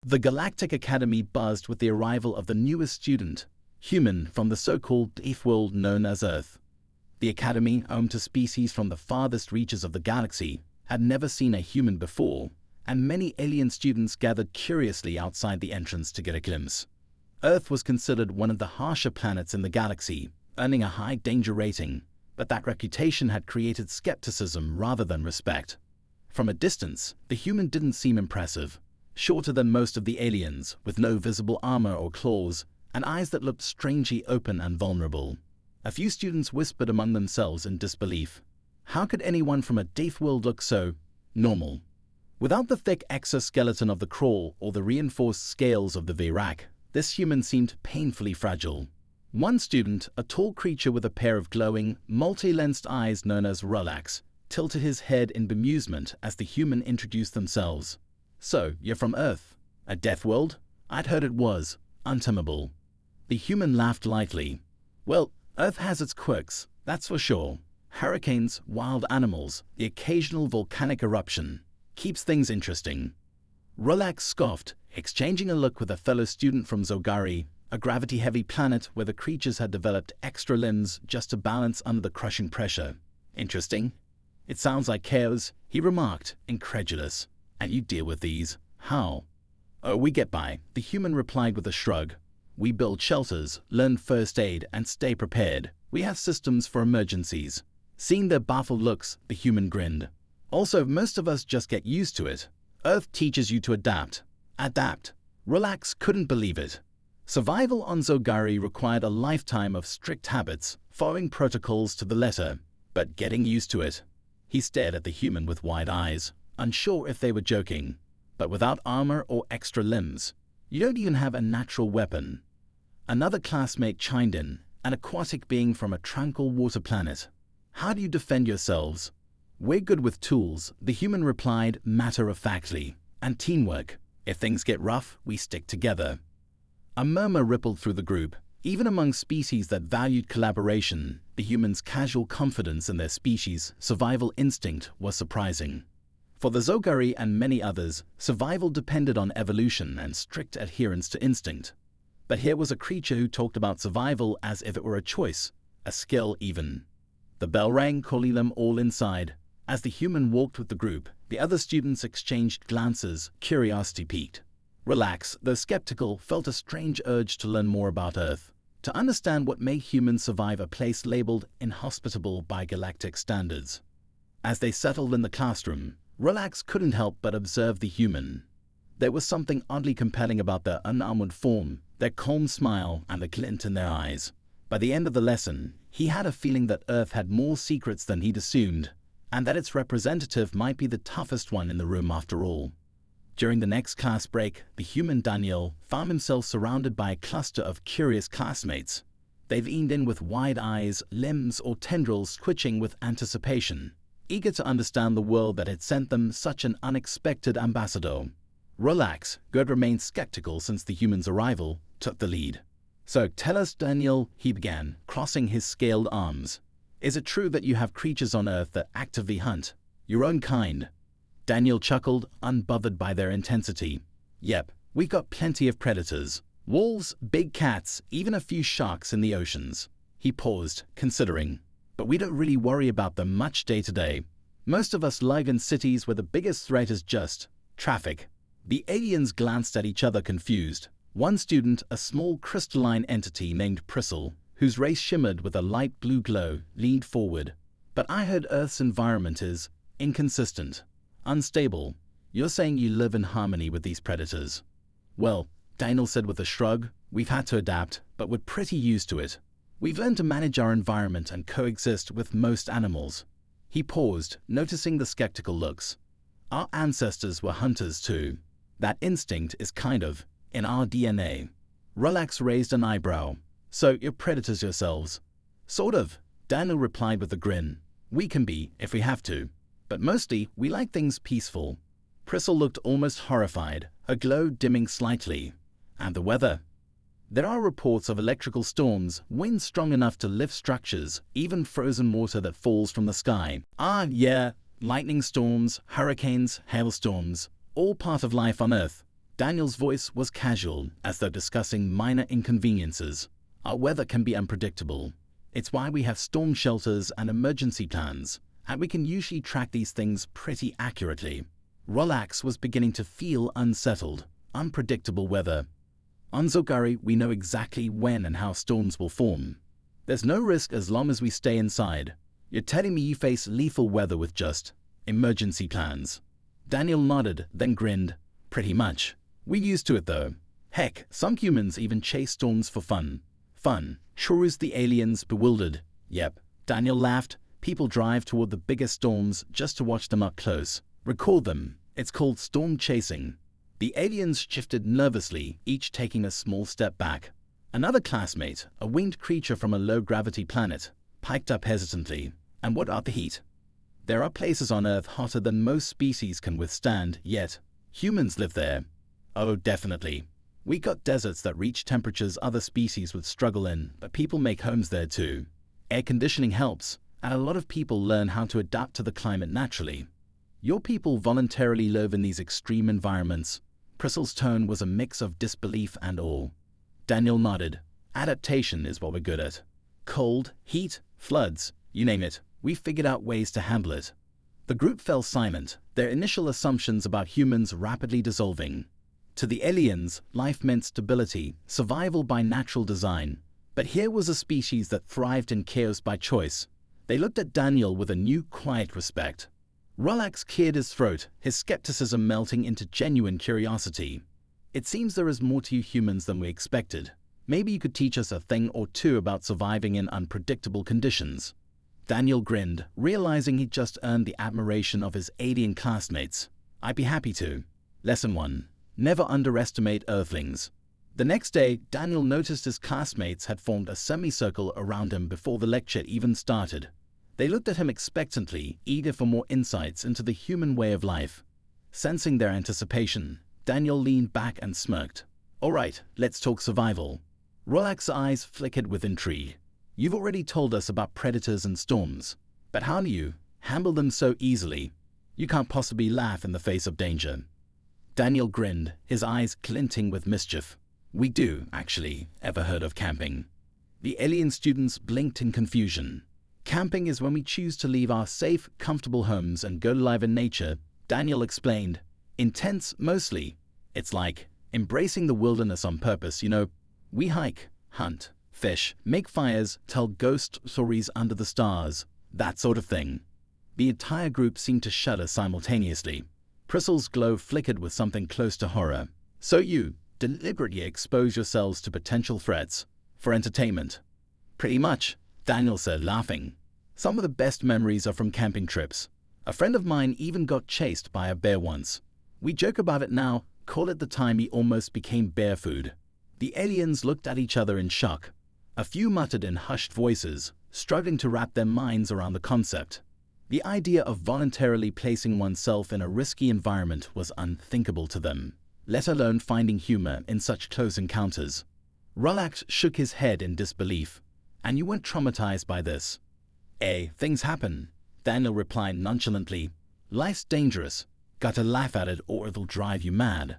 The Galactic Academy buzzed with the arrival of the newest student, human from the so-called Deathworld known as Earth. The Academy, home to species from the farthest reaches of the galaxy, had never seen a human before, and many alien students gathered curiously outside the entrance to get a glimpse. Earth was considered one of the harsher planets in the galaxy, earning a high danger rating, but that reputation had created skepticism rather than respect. From a distance, the human didn't seem impressive, shorter than most of the aliens, with no visible armor or claws, and eyes that looked strangely open and vulnerable. A few students whispered among themselves in disbelief. How could anyone from a Deathworld look so normal? Without the thick exoskeleton of the Crawl or the reinforced scales of the Virak, this human seemed painfully fragile. One student, a tall creature with a pair of glowing, multi-lensed eyes known as Relax, tilted his head in bemusement as the human introduced themselves. "So, you're from Earth? A Deathworld? I'd heard it was untamable." The human laughed lightly. "Well, Earth has its quirks, that's for sure. Hurricanes, wild animals, the occasional volcanic eruption. Keeps things interesting." Relax scoffed, exchanging a look with a fellow student from Zogari, a gravity-heavy planet where the creatures had developed extra limbs just to balance under the crushing pressure. "Interesting. It sounds like chaos," he remarked, incredulous. "And you deal with these? How?" "Oh, we get by," the human replied with a shrug. "We build shelters, learn first aid, and stay prepared. We have systems for emergencies." Seeing their baffled looks, the human grinned. "Also, most of us just get used to it. Earth teaches you to adapt." Adapt. Relax couldn't believe it. Survival on Zogari required a lifetime of strict habits, following protocols to the letter, but getting used to it. He stared at the human with wide eyes, unsure if they were joking. "But without armor or extra limbs, you don't even have a natural weapon." Another classmate chimed in, an aquatic being from a tranquil water planet. "How do you defend yourselves?" "We're good with tools," the human replied matter-of-factly, "and teamwork. If things get rough, we stick together." A murmur rippled through the group. Even among species that valued collaboration, the humans' casual confidence in their species' survival instinct was surprising. For the Zogari and many others, survival depended on evolution and strict adherence to instinct. But here was a creature who talked about survival as if it were a choice, a skill even. The bell rang, calling them all inside. As the human walked with the group, the other students exchanged glances, curiosity piqued. Relax, though skeptical, felt a strange urge to learn more about Earth, to understand what made humans survive a place labeled inhospitable by galactic standards. As they settled in the classroom, Relax couldn't help but observe the human. There was something oddly compelling about their unarmored form, their calm smile, and the glint in their eyes. By the end of the lesson, he had a feeling that Earth had more secrets than he'd assumed, and that its representative might be the toughest one in the room after all. During the next class break, the human Daniel found himself surrounded by a cluster of curious classmates. They leaned in with wide eyes, limbs or tendrils twitching with anticipation, eager to understand the world that had sent them such an unexpected ambassador. Relax, who had remained skeptical since the human's arrival, took the lead. "So tell us, Daniel," he began, crossing his scaled arms. "Is it true that you have creatures on Earth that actively hunt? Your own kind?" Daniel chuckled, unbothered by their intensity. "Yep, we've got plenty of predators. Wolves, big cats, even a few sharks in the oceans." He paused, considering. "But we don't really worry about them much day to day. Most of us live in cities where the biggest threat is just traffic." The aliens glanced at each other confused. One student, a small crystalline entity named Priscil, whose race shimmered with a light blue glow, leaned forward. "But I heard Earth's environment is inconsistent. Unstable. You're saying you live in harmony with these predators?" "Well," Daniel said with a shrug, "we've had to adapt, but we're pretty used to it. We've learned to manage our environment and coexist with most animals." He paused, noticing the skeptical looks. "Our ancestors were hunters too. That instinct is kind of in our DNA." Relax raised an eyebrow. "So you're predators yourselves?" "Sort of," Daniel replied with a grin. "We can be, if we have to. But mostly, we like things peaceful." Priscil looked almost horrified, her glow dimming slightly. "And the weather?" "There are reports of electrical storms, winds strong enough to lift structures, even frozen water that falls from the sky." "Ah, yeah, lightning storms, hurricanes, hailstorms, all part of life on Earth," Daniel's voice was casual, as though discussing minor inconveniences. Our weather can be unpredictable. It's why we have storm shelters and emergency plans, and we can usually track these things pretty accurately. Rolex was beginning to feel unsettled. Unpredictable weather. On Zogari, we know exactly when and how storms will form. There's no risk as long as we stay inside. You're telling me you face lethal weather with just emergency plans? Daniel nodded, then grinned. Pretty much. We're used to it though. Heck, some humans even chase storms for fun. Fun? Sure is the aliens, bewildered. Yep. Daniel laughed. People drive toward the biggest storms just to watch them up close. Record them. It's called storm chasing. The aliens shifted nervously, each taking a small step back. Another classmate, a winged creature from a low-gravity planet, piped up hesitantly. And what about the heat? There are places on Earth hotter than most species can withstand, yet humans live there. Oh, definitely. We got deserts that reach temperatures other species would struggle in, but people make homes there too. Air conditioning helps, and a lot of people learn how to adapt to the climate naturally. Your people voluntarily live in these extreme environments. Priscill's tone was a mix of disbelief and awe. Daniel nodded. Adaptation is what we're good at. Cold, heat, floods, you name it, we figured out ways to handle it. The group fell silent, their initial assumptions about humans rapidly dissolving. To the aliens, life meant stability, survival by natural design. But here was a species that thrived in chaos by choice. They looked at Daniel with a new, quiet respect. Rolex cleared his throat, his skepticism melting into genuine curiosity. It seems there is more to you humans than we expected. Maybe you could teach us a thing or two about surviving in unpredictable conditions. Daniel grinned, realizing he'd just earned the admiration of his alien classmates. I'd be happy to. Lesson 1. Never underestimate Earthlings. The next day, Daniel noticed his classmates had formed a semicircle around him before the lecture even started. They looked at him expectantly, eager for more insights into the human way of life. Sensing their anticipation, Daniel leaned back and smirked. All right, let's talk survival. Rolex's eyes flickered with intrigue. You've already told us about predators and storms, but how do you handle them so easily? You can't possibly laugh in the face of danger. Daniel grinned, his eyes glinting with mischief. We do, actually. Ever heard of camping? The alien students blinked in confusion. Camping is when we choose to leave our safe, comfortable homes and go live in nature, Daniel explained. Intense, mostly. It's like embracing the wilderness on purpose, you know. We hike, hunt, fish, make fires, tell ghost stories under the stars, that sort of thing. The entire group seemed to shudder simultaneously. Priscill's glow flickered with something close to horror. So you deliberately expose yourselves to potential threats for entertainment? Pretty much, Daniel said, laughing. Some of the best memories are from camping trips. A friend of mine even got chased by a bear once. We joke about it now, call it the time he almost became bear food. The aliens looked at each other in shock. A few muttered in hushed voices, struggling to wrap their minds around the concept. The idea of voluntarily placing oneself in a risky environment was unthinkable to them, let alone finding humor in such close encounters. Rolex shook his head in disbelief. And you weren't traumatized by this? Things happen, Daniel replied nonchalantly. Life's dangerous. Gotta laugh at it or it'll drive you mad.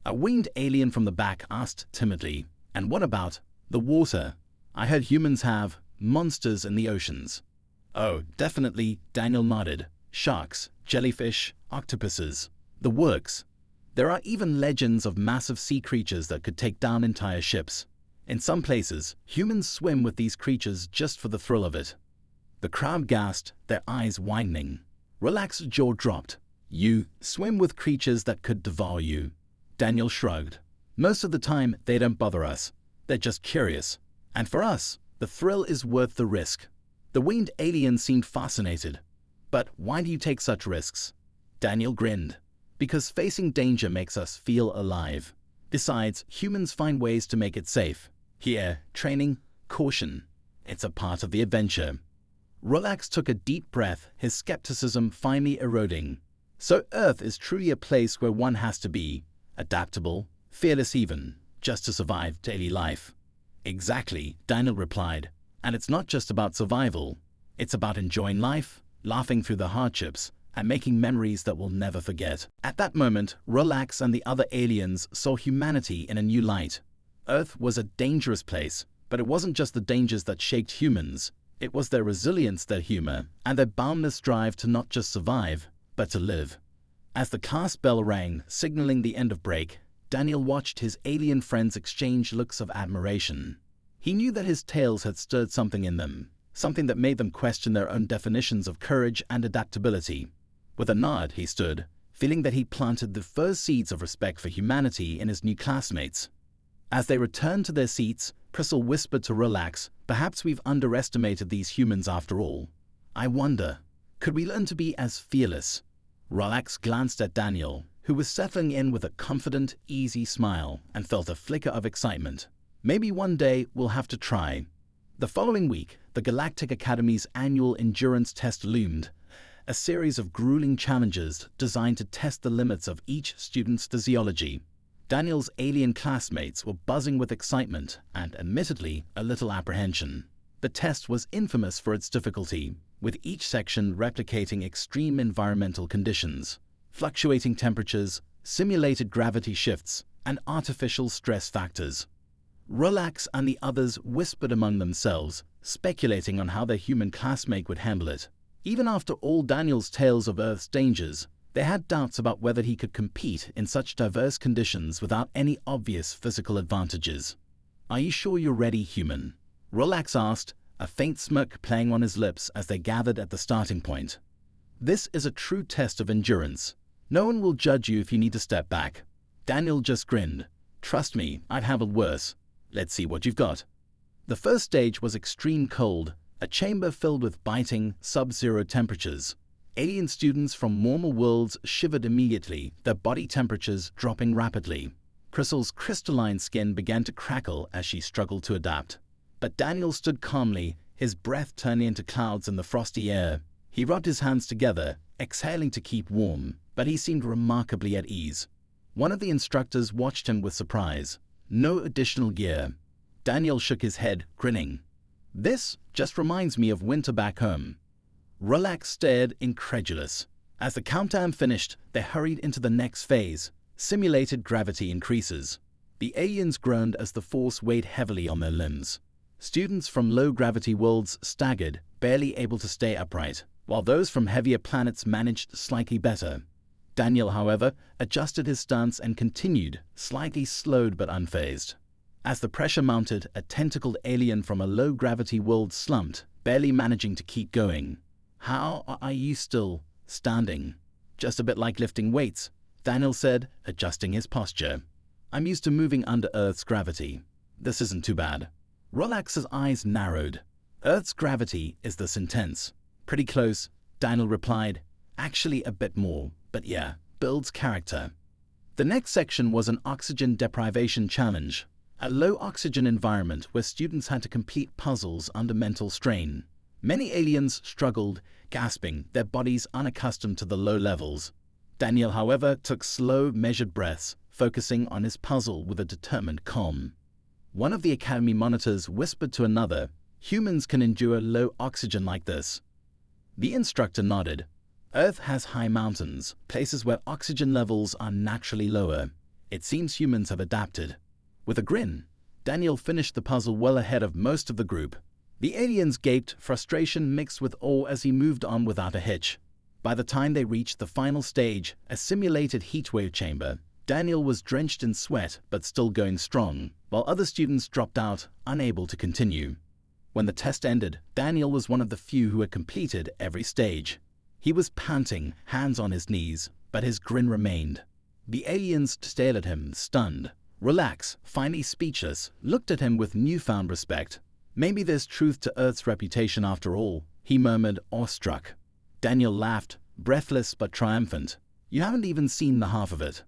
A winged alien from the back asked timidly, and what about the water? I heard humans have monsters in the oceans. Oh, definitely, Daniel nodded. Sharks, jellyfish, octopuses. The works. There are even legends of massive sea creatures that could take down entire ships. In some places, humans swim with these creatures just for the thrill of it. The crowd gasped, their eyes widening. Rolex's jaw dropped. You swim with creatures that could devour you. Daniel shrugged. Most of the time, they don't bother us. They're just curious. And for us, the thrill is worth the risk. The winged alien seemed fascinated. But why do you take such risks? Daniel grinned. Because facing danger makes us feel alive. Besides, humans find ways to make it safe. Here, training, caution. It's a part of the adventure. Rolex took a deep breath, his skepticism finally eroding. So Earth is truly a place where one has to be adaptable, fearless even, just to survive daily life. Exactly, Daniel replied. And it's not just about survival. It's about enjoying life, laughing through the hardships, and making memories that we'll never forget. At that moment, Relax and the other aliens saw humanity in a new light. Earth was a dangerous place, but it wasn't just the dangers that shaped humans. It was their resilience, their humor, and their boundless drive to not just survive, but to live. As the class bell rang, signaling the end of break, Daniel watched his alien friends exchange looks of admiration. He knew that his tales had stirred something in them, something that made them question their own definitions of courage and adaptability. With a nod, he stood, feeling that he'd planted the first seeds of respect for humanity in his new classmates. As they returned to their seats, Crystal whispered to Relax, "Perhaps we've underestimated these humans after all. I wonder, could we learn to be as fearless?" Relax glanced at Daniel, who was settling in with a confident, easy smile, and felt a flicker of excitement. Maybe one day we'll have to try. The following week, the Galactic Academy's annual endurance test loomed, a series of grueling challenges designed to test the limits of each student's physiology. Daniel's alien classmates were buzzing with excitement and, admittedly, a little apprehension. The test was infamous for its difficulty, with each section replicating extreme environmental conditions, fluctuating temperatures, simulated gravity shifts, and artificial stress factors. Relax and the others whispered among themselves, speculating on how their human classmate would handle it. Even after all Daniel's tales of Earth's dangers, they had doubts about whether he could compete in such diverse conditions without any obvious physical advantages. "Are you sure you're ready, human?" Relax asked, a faint smirk playing on his lips as they gathered at the starting point. "This is a true test of endurance. No one will judge you if you need to step back." Daniel just grinned. "Trust me, I've handled worse. Let's see what you've got." The first stage was extreme cold, a chamber filled with biting, sub-zero temperatures. Alien students from warmer worlds shivered immediately, their body temperatures dropping rapidly. Crystal's crystalline skin began to crackle as she struggled to adapt. But Daniel stood calmly, his breath turning into clouds in the frosty air. He rubbed his hands together, exhaling to keep warm, but he seemed remarkably at ease. One of the instructors watched him with surprise. No additional gear. Daniel shook his head, grinning. "This just reminds me of winter back home." Relax stared, incredulous. As the countdown finished, they hurried into the next phase. Simulated gravity increases. The aliens groaned as the force weighed heavily on their limbs. Students from low-gravity worlds staggered, barely able to stay upright, while those from heavier planets managed slightly better. Daniel, however, adjusted his stance and continued, slightly slowed but unfazed. As the pressure mounted, a tentacled alien from a low-gravity world slumped, barely managing to keep going. "How are you still standing?" "Just a bit like lifting weights," Daniel said, adjusting his posture. "I'm used to moving under Earth's gravity. This isn't too bad." Relax's eyes narrowed. "Earth's gravity is this intense." "Pretty close," Daniel replied. "Actually a bit more, but yeah, builds character." The next section was an oxygen deprivation challenge, a low-oxygen environment where students had to complete puzzles under mental strain. Many aliens struggled, gasping, their bodies unaccustomed to the low levels. Daniel, however, took slow, measured breaths, focusing on his puzzle with a determined calm. One of the Academy monitors whispered to another, "Humans can endure low oxygen like this." The instructor nodded. "Earth has high mountains, places where oxygen levels are naturally lower. It seems humans have adapted." With a grin, Daniel finished the puzzle well ahead of most of the group. The aliens gaped, frustration mixed with awe as he moved on without a hitch. By the time they reached the final stage, a simulated heatwave chamber, Daniel was drenched in sweat but still going strong, while other students dropped out, unable to continue. When the test ended, Daniel was one of the few who had completed every stage. He was panting, hands on his knees, but his grin remained. The aliens stared at him, stunned. Relax, finally speechless, looked at him with newfound respect. "Maybe there's truth to Earth's reputation after all," he murmured, awestruck. Daniel laughed, breathless but triumphant. "You haven't even seen the half of it."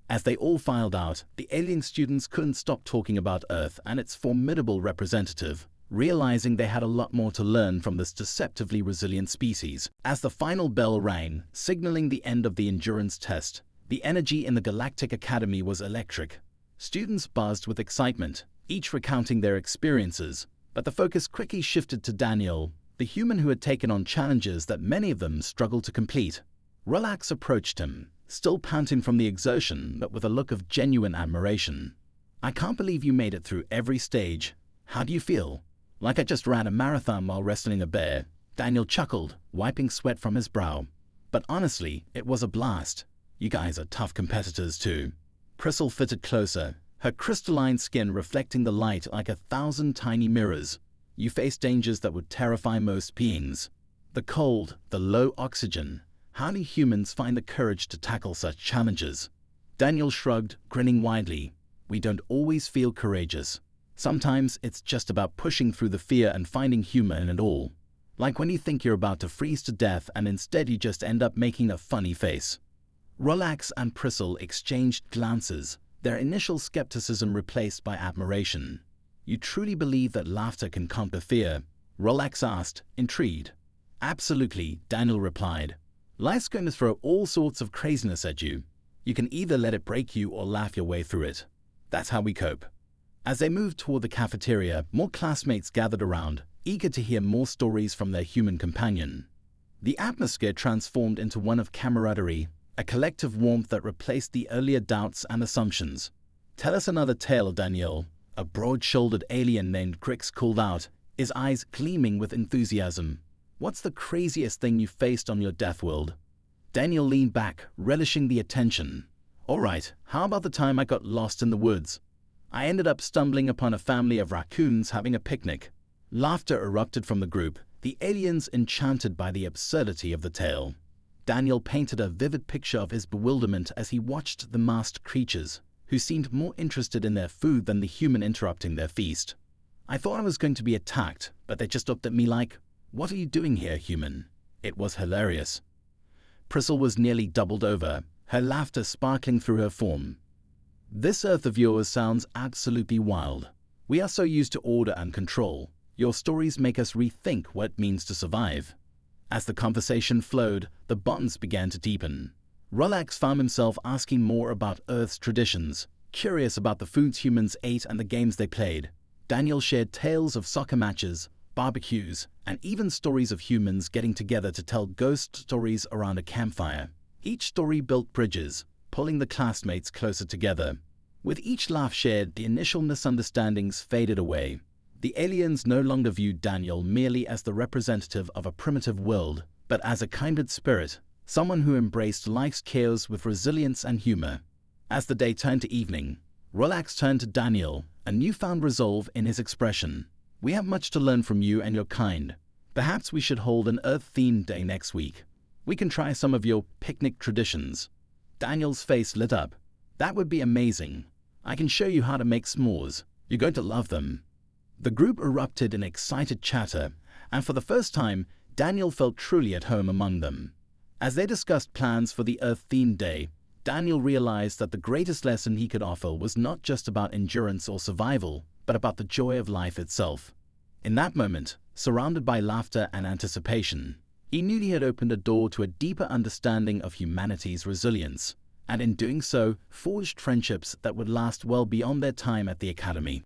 As they all filed out, the alien students couldn't stop talking about Earth and its formidable representative, realizing they had a lot more to learn from this deceptively resilient species. As the final bell rang, signaling the end of the endurance test, the energy in the Galactic Academy was electric. Students buzzed with excitement, each recounting their experiences, but the focus quickly shifted to Daniel, the human who had taken on challenges that many of them struggled to complete. Relax approached him, still panting from the exertion, but with a look of genuine admiration. "I can't believe you made it through every stage. How do you feel?" "Like I just ran a marathon while wrestling a bear," Daniel chuckled, wiping sweat from his brow. "But honestly, it was a blast. You guys are tough competitors too." Priscilla fitted closer, her crystalline skin reflecting the light like 1,000 tiny mirrors. "You face dangers that would terrify most beings. The cold, the low oxygen. How do humans find the courage to tackle such challenges?" Daniel shrugged, grinning widely. "We don't always feel courageous. Sometimes it's just about pushing through the fear and finding humor in it all. Like when you think you're about to freeze to death and instead you just end up making a funny face." Relax and Priscilla exchanged glances, their initial skepticism replaced by admiration. "You truly believe that laughter can conquer fear?" Relax asked, intrigued. "Absolutely," Daniel replied. "Life's going to throw all sorts of craziness at you. You can either let it break you or laugh your way through it. That's how we cope." As they moved toward the cafeteria, more classmates gathered around, eager to hear more stories from their human companion. The atmosphere transformed into one of camaraderie, a collective warmth that replaced the earlier doubts and assumptions. "Tell us another tale, Daniel," a broad-shouldered alien named Grix called out, his eyes gleaming with enthusiasm. "What's the craziest thing you faced on your Deathworld?" Daniel leaned back, relishing the attention. "All right, how about the time I got lost in the woods? I ended up stumbling upon a family of raccoons having a picnic." Laughter erupted from the group, the aliens enchanted by the absurdity of the tale. Daniel painted a vivid picture of his bewilderment as he watched the masked creatures, who seemed more interested in their food than the human interrupting their feast. "I thought I was going to be attacked, but they just looked at me like, 'What are you doing here, human?' It was hilarious." Priscilla was nearly doubled over, her laughter sparkling through her form. "This Earth of yours sounds absolutely wild. We are so used to order and control. Your stories make us rethink what it means to survive." As the conversation flowed, the bonds began to deepen. Relax found himself asking more about Earth's traditions, curious about the foods humans ate and the games they played. Daniel shared tales of soccer matches, barbecues, and even stories of humans getting together to tell ghost stories around a campfire. Each story built bridges, pulling the classmates closer together. With each laugh shared, the initial misunderstandings faded away. The aliens no longer viewed Daniel merely as the representative of a primitive world, but as a kindred spirit, someone who embraced life's chaos with resilience and humor. As the day turned to evening, Relax turned to Daniel, a newfound resolve in his expression. "We have much to learn from you and your kind. Perhaps we should hold an Earth-themed day next week. We can try some of your picnic traditions." Daniel's face lit up. "That would be amazing. I can show you how to make s'mores. You're going to love them." The group erupted in excited chatter, and for the first time, Daniel felt truly at home among them. As they discussed plans for the Earth-themed day, Daniel realized that the greatest lesson he could offer was not just about endurance or survival, but about the joy of life itself. In that moment, surrounded by laughter and anticipation, he knew he had opened a door to a deeper understanding of humanity's resilience, and in doing so, forged friendships that would last well beyond their time at the academy.